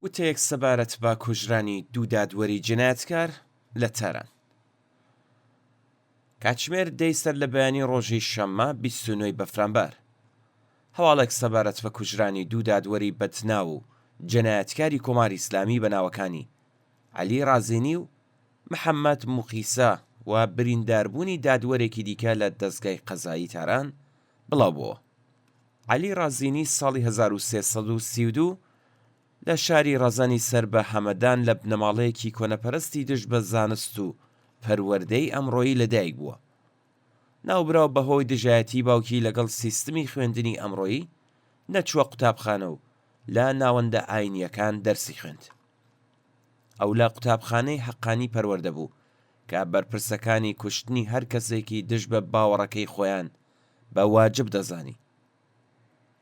وتەیەک سەبارەت بە کوژرانی دوو دادوەری جنایەتکار لە تەران. کاتژمێر 10 سەر لە بەیانی ڕۆژی شەممە 29 بەفرامبەر هەواڵێک سەبارەت بە کوژرانی دوو دادوەری بەتناو و جەنایەتکاری کۆماری ئیسلامی بە ناوەکانی عەلی ڕازینی و محەممەد موقیسا و برینداربوونی دادوەرێکی دیکە لە دەستگای قەزایی تاران بڵاوبووە. عەلی ڕازینی ساڵی 1332 لە شاری ڕەزانی سەر بە حەمەدان لە بنەماڵەیەکی کۆنەپەرستی دژ بە زانست و پەروەردەی ئەمڕۆیی لەدایک بووە. ناوبراو بەهۆی دژایەتی باوکی لەگەڵ سیستمی خوێندنی ئەمڕۆیی نەچووە قوتابخانە و لە ناوەندە ئاینیەکان دەرسی خوێند. ئەو لە قوتابخانەی حەقانی پەروەردە بوو کە بەرپرسەکانی کوشتنی هەر کەسێکی دژ بە باوەڕەکەی خۆیان بە واجب دەزانی.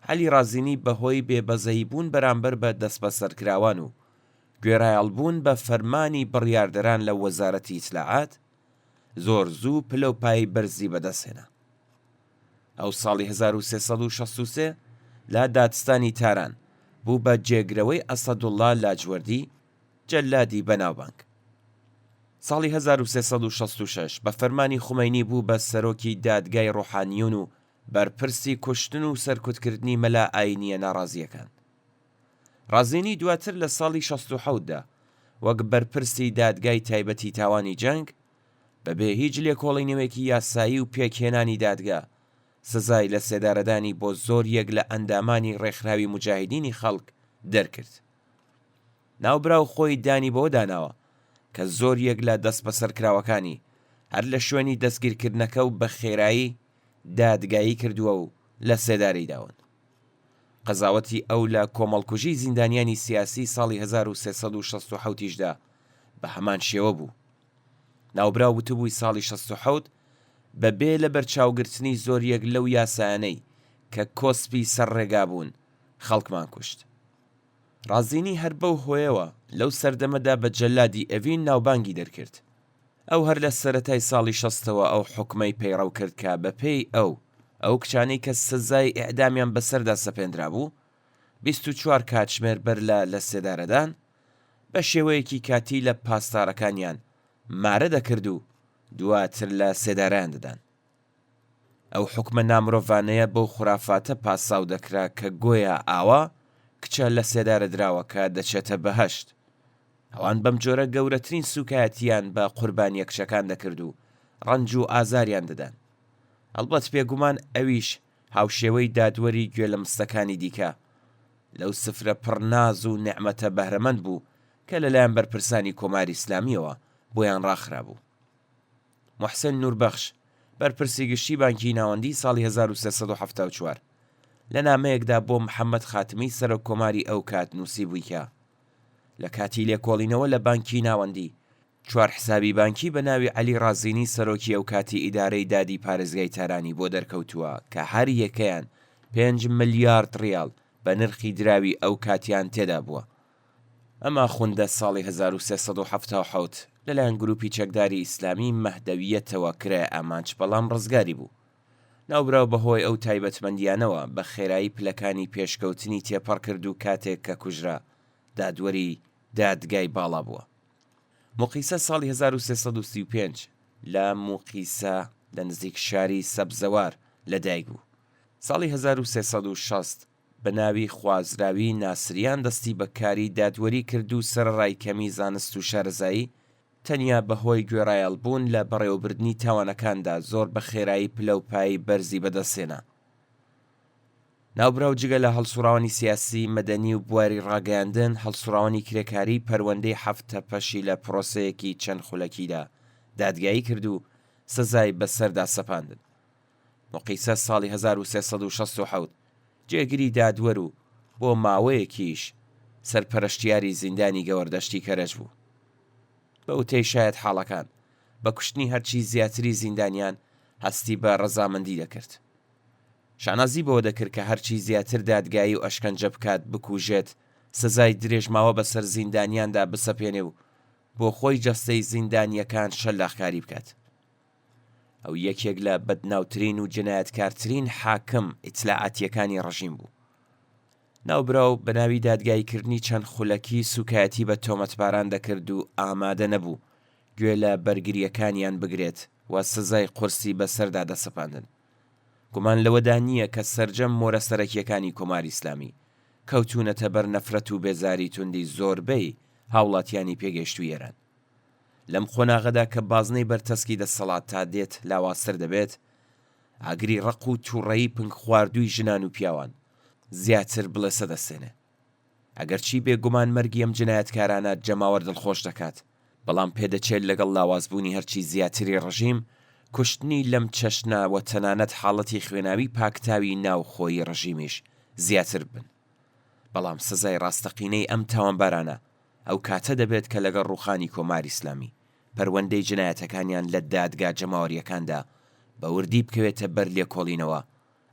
عەلی ڕازینی بەهۆی بێبەزەییبوون بەرامبەر بە دەستبەسەرکراوان و گوێڕایەڵبوون بە فەرمانی بڕیاردەران لە وەزارەتی ئیتلاعات زۆر زوو پلەپایی بەرزی بەدەستهێنا. ئەو ساڵی 1363 لە دادستانی تاران بوو بە جێگرەوەی ئەسەدوڵڵا لاجوەردی جەلادی بەناوبانگ. ساڵی 1366 بە فەرمانی خومەینی بوو بە سەرۆکی دادگای ڕۆحانیون و بەرپرسی کوشتن و سەرکوتکردنی مەلا ئاینیە ناڕازیەکان. ڕازینی دواتر لە ساڵی 67دا وەک بەرپرسی دادگای تایبەتی تاوانی جەنگ بەبێ هیچ لێکۆڵینەوەیەکی یاسایی و پێکهێنانی دادگا سزای لە سێدارەدانی بۆ زۆر یەک لە ئەندامانی ڕێکخراوی موجاهیدینی خەڵک دەرکرد. ناوبراو خۆی دانی بۆ داناوە کە زۆر یەک لە دەست بەسەرکراوەکانی هەر لە شوێنی دەستگیرکردنەکە و بە خێرایی دادگایی کردووە و لە سێداری داون. قەزاوەتی ئەو لە کۆمەڵکوژی زیندانیانی سیاسی ساڵی 1367دا بە هەمان شێوە بوو. ناوبراو وتبووی ساڵی 67 بەبێ لە بەرچاوگرتنی زۆر یەک لەو یاسایانەی کە کۆسپی سەر ڕێگا بوون خەڵکمان کوشت. ڕازینی هەر بەو هۆیەوە لەو سەردەمەدا بە جەلادی ئەڤین ناوبانگی دەرکرد. ئەو هەر لە سەرەتای ساڵی 60ەوە ئەو حوکمەی پەیڕەو کرد کە بەپێی ئەو کچانەی کە سزای ئیعدامیان بەسەردا سەپێنرا بوو 24 کاتژمێر بەرلا لە سێدارەدان بە شێوەیەکی کاتی لە پاسدارەکانیان مارە دەکرد و دواتر لە سێداران دەدان. ئەو حوکمە نامرۆڤانەیە بەو خوڕافاتە پاساو دەکرا کە گۆیا ئاوا کچە لە سێدارە دراوەکە دەچێتە بەهەشت. ئەوان بەم جۆرە گەورەترین سوکایەتیان بە قوربانیە کچەکان دەکرد و ڕەنج و ئازاریان دەدان. ئەڵبەت پێگومان ئەویش هاوشێوەی دادوەری گوێ لە مستەکانی دیکە لەو سفرە پڕناز و نێعمەتە بەهرەمەند بوو کە لەلایەن بەرپرسانی کۆماری ئیسلامیەوە بۆیان ڕاخرا بوو. موحسێن نوربەخش بەرپرسی گشتی بانکی ناوەندی ساڵی 1374 لە نامەیەکدا بۆ محەممەد خاتمی سەرۆک کۆماری ئەو کات نووسی بووی کە لە کاتی لێکۆڵینەوە لە بانکی ناوەندی 4 حسابی بانکی بە ناوی عەلی ڕازینی سەرۆکی ئەو کاتی ئیدارەی دادی پارێزگای تارانی بۆ دەرکەوتووە کە هەر یەکەیان 5 ملیارد ڕیال بە نرخی دراوی ئەو کاتیان تێدا بووە. ئەمە خوندە ساڵی 1377 لەلایەن گروپی چەکداری ئیسلامی مەهدەویەتەوە کرای ئامانج بەڵام ڕزگاری بوو. ناوبراو بەهۆی ئەو تایبەتمەندیانەوە بە خێرایی پلەکانی پێشکەوتنی تێپەڕ کرد و کاتێک کە کوژرا دادوەری دادگای باڵا بووە. موقیسە ساڵی 1335 لە موقیسە لە نزیک شاری سەبزەوار لەدایک بوو. ساڵی 1360 بە ناوی خوازراوی ناسریان دەستی بە کاری دادوەری کرد و سەرڕای کەمی زانست و شارەزایی تەنیا بەهۆی گوێڕایەڵبوون لە بەڕێوەبردننی تاوانەکاندا زۆر بە خێرایی پلەپایی بەرزی بەدەستێنا. ناوبراو جگە لە هەڵسوڕاوانی سیاسی مەدەنی و بواری ڕاگەیاندن هەڵسوڕاوانی کرێکاری پەروەندەی 7 پەشی لە پرۆسەیەکی چەند خولەکیدا دادگایی کرد و سزای بەسەردا سەپاندن. موقیسە ساڵی 1367 جێگیری دادوەر و بۆ ماوەیەکیش سەرپەرشتیاری زیندانی گەوەردەشتی کەرەج بوو. بە وتەی شایەت حاڵەکان بە کوشتنی هەرچی زیاتری زیندانیان هەستی بە ڕەزامەندی دەکرد. شانازی بەوە دەکرد کە هەرچی زیاتر دادگایی و ئەشکەنجە بکات بکوژێت سزای درێژماوە بەسەر زیندانیاندا بسەپێنێ و بۆ خۆی جەستەی زیندانیەکان شەلاقکاری بکات. ئەو یەکێک لە بەدناوترین و جنایەتکارترین حاکم ئیتلاعاتیەکانی ڕژیم بوو. ناوبراو بە ناوی دادگایکردنی چەند خولەکی سوکایەتی بە تۆمەتباران دەکرد و ئامادە نەبوو گوێ لە بەرگریەکانیان بگرێت و سزای قورسی بەسەردا دەسەپاندن. گومان لەوەدا نییە کە سەرجەم مۆرە سەرەکیەکانی کۆماری ئیسلامی کەوتونەتە بەر نەفرەت و بێزاری توندی زۆربەی هاوڵاتیانی پێگەشتووی ئێران. لەم خۆناغەدا کە بازنەی بەرتەسکی دەسەڵات تا دێت لاوازتر دەبێت، ئاگری ڕق و تووڕەیی پنگ خواردووی ژنان و پیاوان زیاتر بڵێسە دەسێنێ. ئەگەرچی بێگومان مەرگی ئەم جنایەتکارانە جەماوەر دڵخۆش دەکات، بەڵام پێدەچێت لەگەڵ لاوازبوونی هەرچی زیاتری ڕژیم کوشتنی لەم چەشنە و تەنانەت حاڵەتی خوێناوی پاکتاوی ناوخۆی ڕژیمیش زیاتر بن. بەڵام سزای ڕاستەقینەی ئەم تاوانبارانە ئەو کاتە دەبێت کە لەگەڵ ڕوخانی کۆماری ئیسلامی پەروەندەی جنایەتەکانیان لە دادگا جەماوەریەکاندا بە وردی بکەوێتە بەر لێکۆڵینەوە،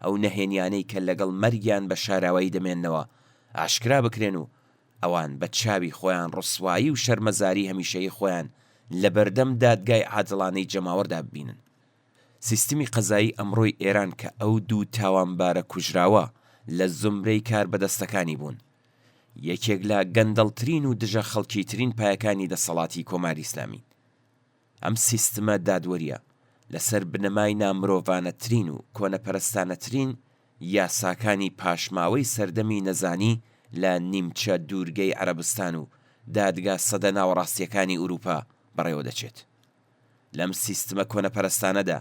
ئەو نەهێنیانەی کە لەگەڵ مەرگیان بە شاراوایی دەمێننەوە ئاشکرا بکرێن و ئەوان بە چاوی خۆیان ڕسوایی و شەرمەزاری هەمیشەیی خۆیان لە بەردەم دادگای عادڵانەی جەماوەردا ببینن. سیستمی قەزایی ئەمڕۆی ئێران کە ئەو دوو تاوانبارە کوژراوە لە زمرەی کار بەدەستەکانی بوون، یەکێک لە گەندەڵترین و دژە خەڵکیترین پایەکانی دەسەڵاتی کۆماری ئیسلامی. ئەم سیستمە دادوەریە لەسەر بنەمای نامرۆڤانەترین و کۆنەپەرستانەترین یاساکانی پاشماوەی سەردەمی نەزانی لە نیمچە دوورگەی عەرەبستان و دادگا سەدە ناوەڕاستیەکانی ئوروپا بەڕێوە دەچێت. لەم سیستمە کۆنەپەرستانەدا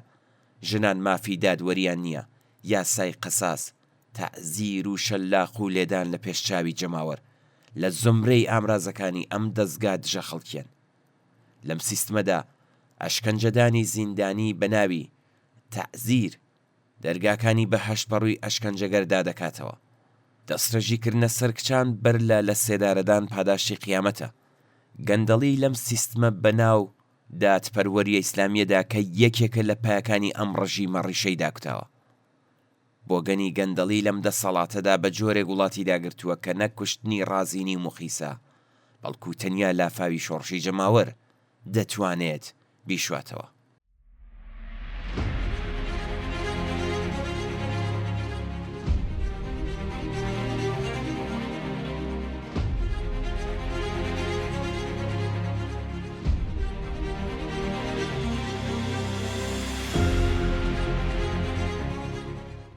ژنان مافی دادوەریان نییە، یاسای قەساس، تەعزیر و شەلاق و لێدان لە پێشچاوی جەماوەر لە زمرەی ئامرازەکانی ئەم دەستگا دژە خەڵکیان. لەم سیستمەدا ئەشکەنجەدانی زیندانی بە ناوی تەعزیر دەرگاکانی بە هەشپەڕووی ئەشکەنجەگەردا دەکاتەوە. دەستڕێژیکردنە سەر کچان بەر لە سێدارەدان پاداشی قیامەتە. گەندەڵی لەم سیستمە بەناو دادپەروەریە ئیسلامیەدا کە یەکێکە لە پایەکانی ئەم ڕژیمە ڕیشەی داکوتاوە. بۆگەنی گەندەڵی لەم دەسەڵاتەدا بە جۆرێک وڵاتی داگرتووە کە نەکوشتنی ڕازینی و مخیسە، بەڵکو تەنیا لافاوی شۆڕشی جەماوەر دەتوانێت بیشواتەوە.